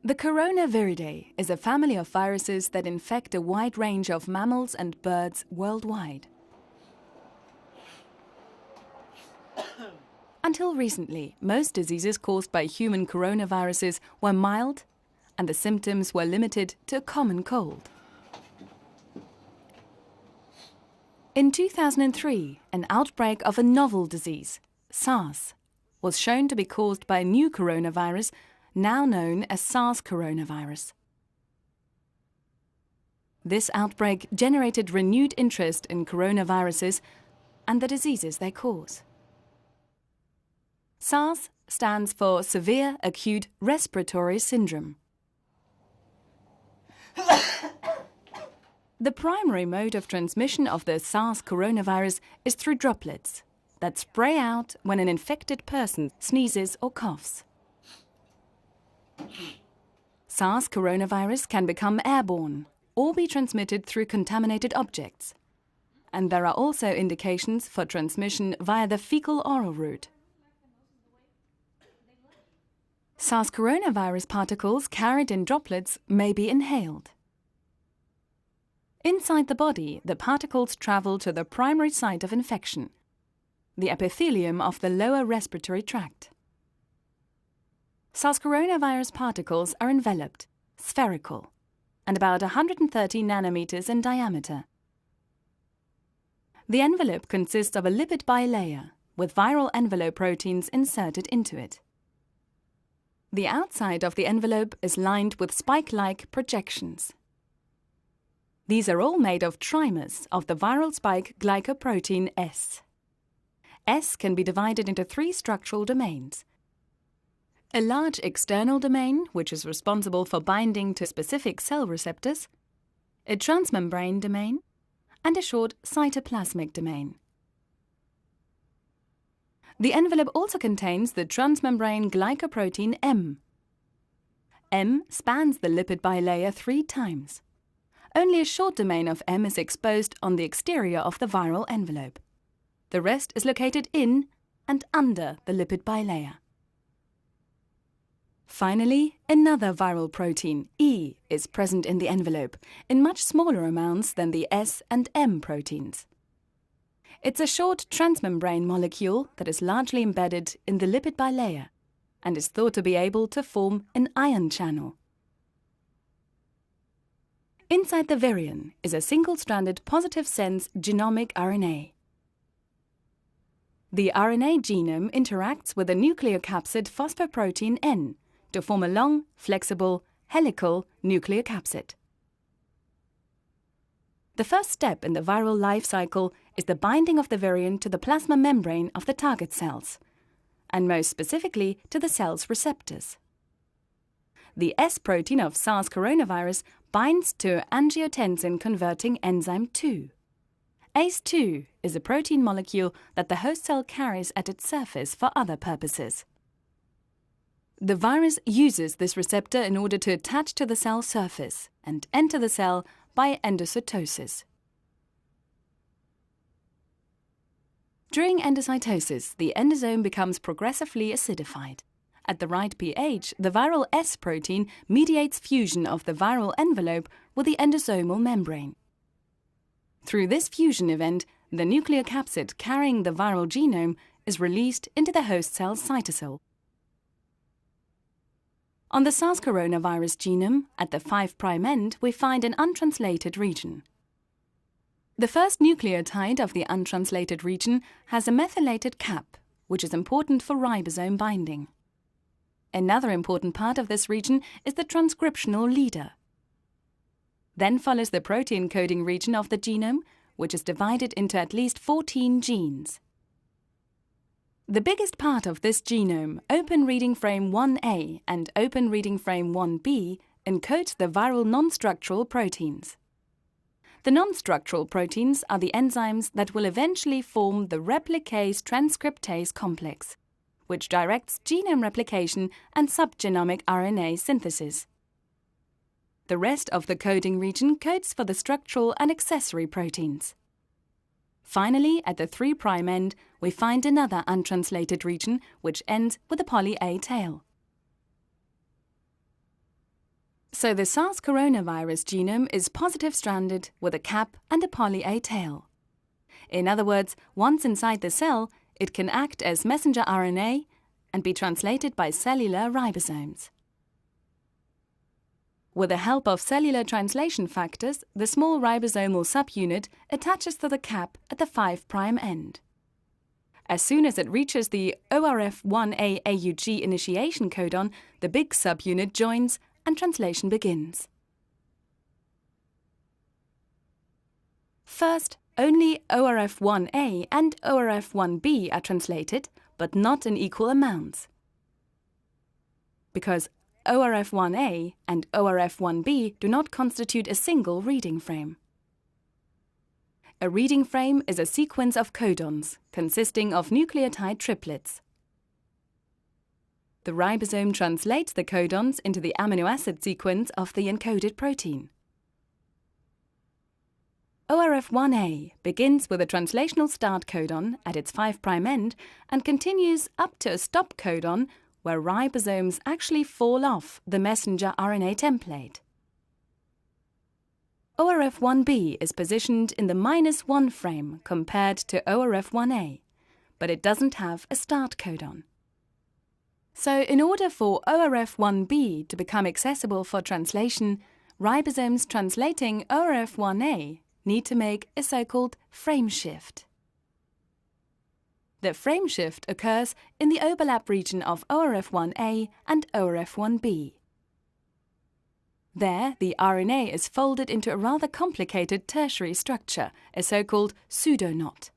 The Coronaviridae is a family of viruses that infect a wide range of mammals and birds worldwide. Until recently, most diseases caused by human coronaviruses were mild and the symptoms were limited to a common cold. In 2003, an outbreak of a novel disease, SARS, was shown to be caused by a new coronavirus now known as SARS coronavirus. This outbreak generated renewed interest in coronaviruses and the diseases they cause. SARS stands for Severe Acute Respiratory Syndrome. The primary mode of transmission of the SARS coronavirus is through droplets that spray out when an infected person sneezes or coughs. SARS coronavirus can become airborne or be transmitted through contaminated objects, and there are also indications for transmission via the fecal-oral route. SARS coronavirus particles carried in droplets may be inhaled. Inside the body, the particles travel to the primary site of infection, the epithelium of the lower respiratory tract. SARS coronavirus particles are enveloped, spherical, and about 130 nanometers in diameter. The envelope consists of a lipid bilayer with viral envelope proteins inserted into it. The outside of the envelope is lined with spike-like projections. These are all made of trimers of the viral spike glycoprotein S. S can be divided into three structural domains: a large external domain, which is responsible for binding to specific cell receptors, a transmembrane domain, and a short cytoplasmic domain. The envelope also contains the transmembrane glycoprotein M. M spans the lipid bilayer 3 times. Only a short domain of M is exposed on the exterior of the viral envelope. The rest is located in and under the lipid bilayer. Finally, another viral protein, E, is present in the envelope, in much smaller amounts than the S and M proteins. It's a short transmembrane molecule that is largely embedded in the lipid bilayer and is thought to be able to form an ion channel. Inside the virion is a single-stranded positive-sense genomic RNA. The RNA genome interacts with the nucleocapsid phosphoprotein N to form a long, flexible, helical nucleocapsid. The first step in the viral life cycle is the binding of the virion to the plasma membrane of the target cells, and most specifically to the cell's receptors. The S protein of SARS coronavirus binds to angiotensin-converting enzyme 2. ACE2 is a protein molecule that the host cell carries at its surface for other purposes. The virus uses this receptor in order to attach to the cell surface and enter the cell by endocytosis. During endocytosis, the endosome becomes progressively acidified. At the right pH, the viral S protein mediates fusion of the viral envelope with the endosomal membrane. Through this fusion event, the nucleocapsid carrying the viral genome is released into the host cell's cytosol. On the SARS coronavirus genome, at the 5' end, we find an untranslated region. The first nucleotide of the untranslated region has a methylated cap, which is important for ribosome binding. Another important part of this region is the transcriptional leader. Then follows the protein coding region of the genome, which is divided into at least 14 genes. The biggest part of this genome, open reading frame 1A and open reading frame 1B, encodes the viral non-structural proteins. The non-structural proteins are the enzymes that will eventually form the replicase-transcriptase complex, which directs genome replication and subgenomic RNA synthesis. The rest of the coding region codes for the structural and accessory proteins. Finally, at the 3' end, we find another untranslated region which ends with a poly A tail. So the SARS coronavirus genome is positive stranded with a cap and a poly-A tail. In other words, once inside the cell, it can act as messenger RNA and be translated by cellular ribosomes. With the help of cellular translation factors, the small ribosomal subunit attaches to the cap at the 5' end. As soon as it reaches the ORF1A AUG initiation codon, the big subunit joins and translation begins. First, only ORF1A and ORF1B are translated, but not in equal amounts. Because ORF1A and ORF1B do not constitute a single reading frame. A reading frame is a sequence of codons consisting of nucleotide triplets. The ribosome translates the codons into the amino acid sequence of the encoded protein. ORF1A begins with a translational start codon at its 5' end and continues up to a stop codon where ribosomes actually fall off the messenger RNA template. ORF1B is positioned in the -1 frame compared to ORF1A, but it doesn't have a start codon. So in order for ORF1B to become accessible for translation, ribosomes translating ORF1A need to make a so-called frame shift. The frame shift occurs in the overlap region of ORF1A and ORF1B. There, the RNA is folded into a rather complicated tertiary structure, a so-called pseudoknot.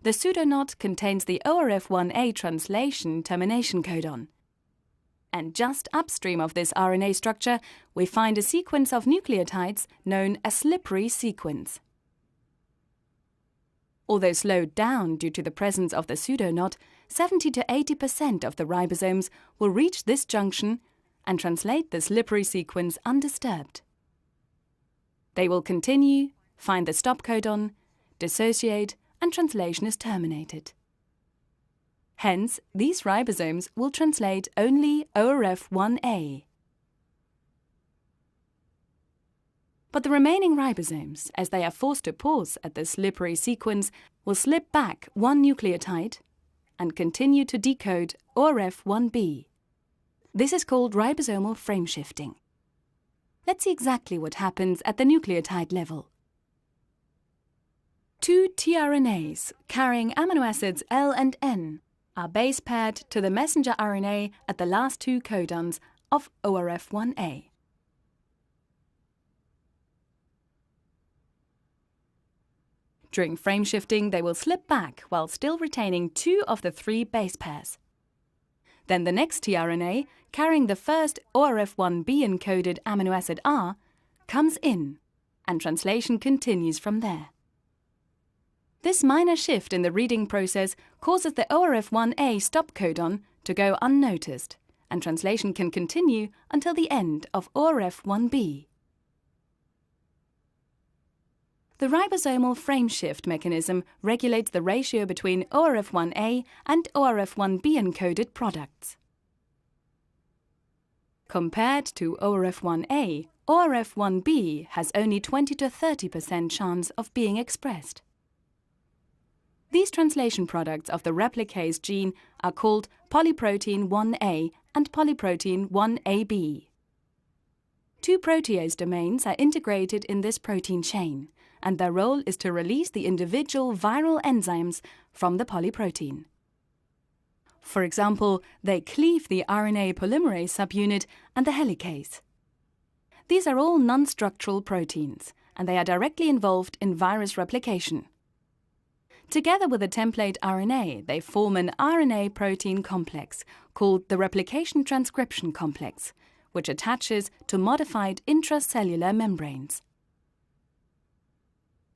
The pseudoknot contains the ORF1A translation termination codon. And just upstream of this RNA structure, we find a sequence of nucleotides known as slippery sequence. Although slowed down due to the presence of the pseudoknot, 70 to 80% of the ribosomes will reach this junction and translate the slippery sequence undisturbed. They will continue, find the stop codon, dissociate, and translation is terminated. Hence, these ribosomes will translate only ORF1A. But the remaining ribosomes, as they are forced to pause at the slippery sequence, will slip back one nucleotide and continue to decode ORF1B. This is called ribosomal frame shifting. Let's see exactly what happens at the nucleotide level. Two tRNAs carrying amino acids L and N are base paired to the messenger RNA at the last two codons of ORF1A. During frame shifting, they will slip back while still retaining two of the three base pairs. Then the next tRNA, carrying the first ORF1B encoded amino acid R, comes in, and translation continues from there. This minor shift in the reading process causes the ORF1A stop codon to go unnoticed, and translation can continue until the end of ORF1B. The ribosomal frame shift mechanism regulates the ratio between ORF1A and ORF1B encoded products. Compared to ORF1A, ORF1B has only 20 to 30% chance of being expressed. These translation products of the replicase gene are called polyprotein 1A and polyprotein 1AB. Two protease domains are integrated in this protein chain, and their role is to release the individual viral enzymes from the polyprotein. For example, they cleave the RNA polymerase subunit and the helicase. These are all non-structural proteins, and they are directly involved in virus replication. Together with the template RNA, they form an RNA-protein complex called the replication transcription complex, which attaches to modified intracellular membranes.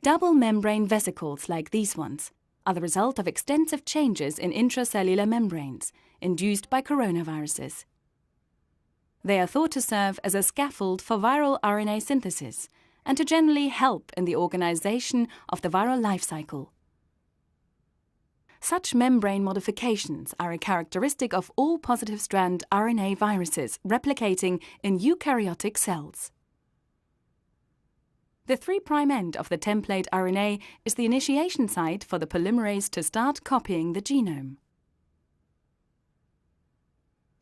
Double membrane vesicles like these ones are the result of extensive changes in intracellular membranes induced by coronaviruses. They are thought to serve as a scaffold for viral RNA synthesis and to generally help in the organization of the viral life cycle. Such membrane modifications are a characteristic of all positive-strand RNA viruses replicating in eukaryotic cells. The 3' end of the template RNA is the initiation site for the polymerase to start copying the genome.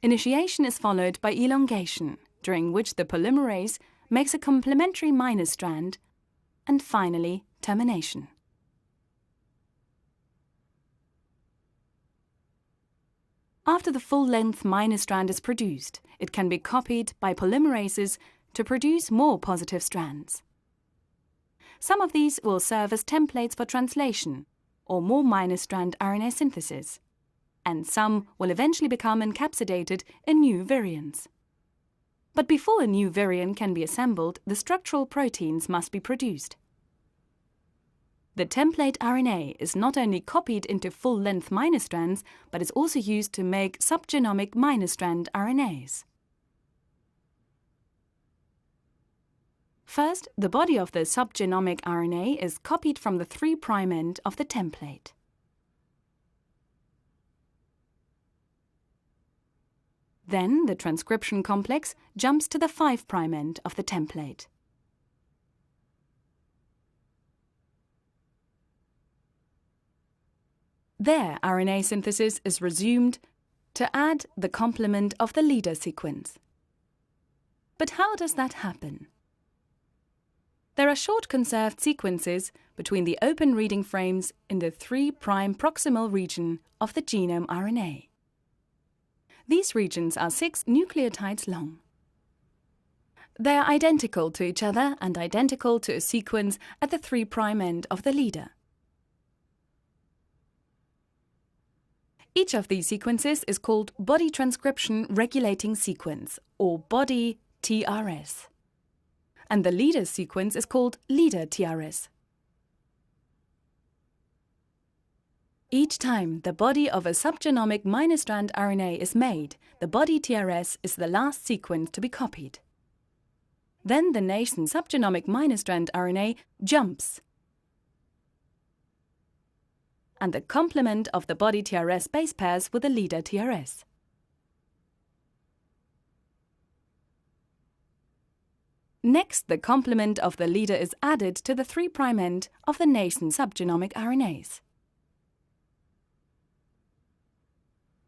Initiation is followed by elongation, during which the polymerase makes a complementary minor strand, and finally termination. After the full-length minor strand is produced, it can be copied by polymerases to produce more positive strands. Some of these will serve as templates for translation or more minor strand RNA synthesis, and some will eventually become encapsulated in new virions. But before a new virion can be assembled, the structural proteins must be produced. The template RNA is not only copied into full-length minor strands, but is also used to make subgenomic minor strand RNAs. First, the body of the subgenomic RNA is copied from the 3' end of the template. Then the transcription complex jumps to the 5' end of the template. There, RNA synthesis is resumed to add the complement of the leader sequence. But how does that happen? There are short conserved sequences between the open reading frames in the 3' proximal region of the genome RNA. These regions are 6 nucleotides long. They are identical to each other and identical to a sequence at the 3' end of the leader. Each of these sequences is called body transcription regulating sequence, or body TRS. And the leader sequence is called leader TRS. Each time the body of a subgenomic minor strand RNA is made, the body TRS is the last sequence to be copied. Then the nascent subgenomic minor strand RNA jumps, and the complement of the body TRS base pairs with the leader TRS. Next, the complement of the leader is added to the 3' end of the nascent subgenomic RNAs.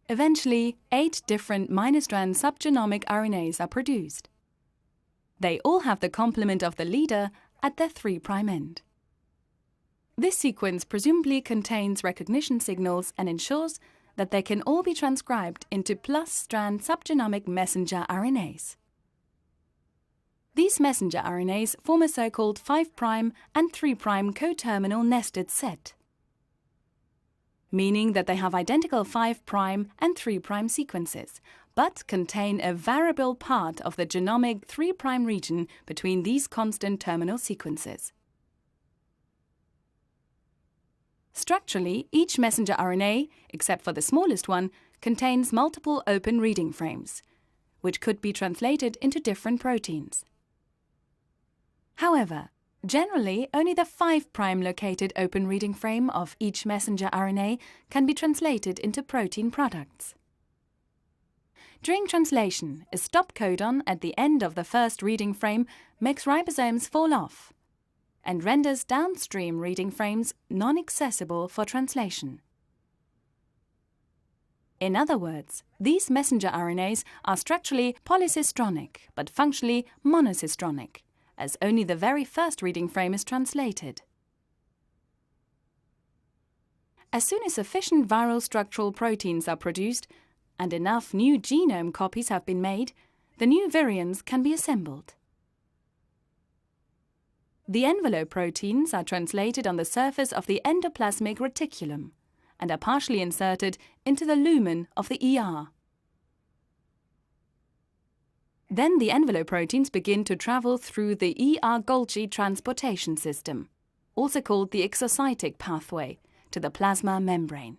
Eventually, 8 different minor strand subgenomic RNAs are produced. They all have the complement of the leader at their 3' end. This sequence presumably contains recognition signals and ensures that they can all be transcribed into plus-strand subgenomic messenger RNAs. These messenger RNAs form a so-called 5' and 3' coterminal nested set, meaning that they have identical 5' and 3' sequences, but contain a variable part of the genomic 3' region between these constant terminal sequences. Structurally, each messenger RNA, except for the smallest one, contains multiple open reading frames, which could be translated into different proteins. However, generally, only the 5' located open reading frame of each messenger RNA can be translated into protein products. During translation, a stop codon at the end of the first reading frame makes ribosomes fall off and renders downstream reading frames non-accessible for translation. In other words, these messenger RNAs are structurally polycistronic but functionally monocistronic, as only the very first reading frame is translated. As soon as sufficient viral structural proteins are produced and enough new genome copies have been made, the new virions can be assembled. The envelope proteins are translated on the surface of the endoplasmic reticulum and are partially inserted into the lumen of the ER. Then the envelope proteins begin to travel through the ER-Golgi transportation system, also called the exocytic pathway, to the plasma membrane.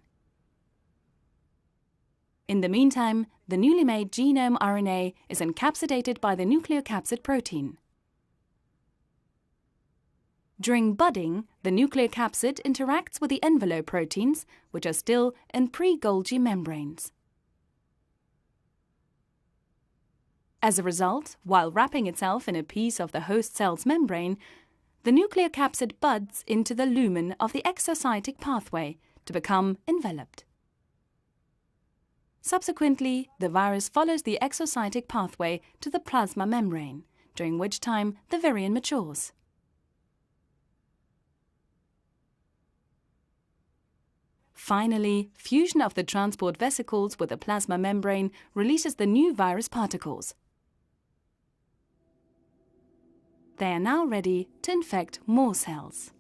In the meantime, the newly made genome RNA is encapsulated by the nucleocapsid protein. During budding, the nuclear capsid interacts with the envelope proteins, which are still in pre-Golgi membranes. As a result, while wrapping itself in a piece of the host cell's membrane, the nuclear capsid buds into the lumen of the exocytic pathway to become enveloped. Subsequently, the virus follows the exocytic pathway to the plasma membrane, during which time the virion matures. Finally, fusion of the transport vesicles with the plasma membrane releases the new virus particles. They are now ready to infect more cells.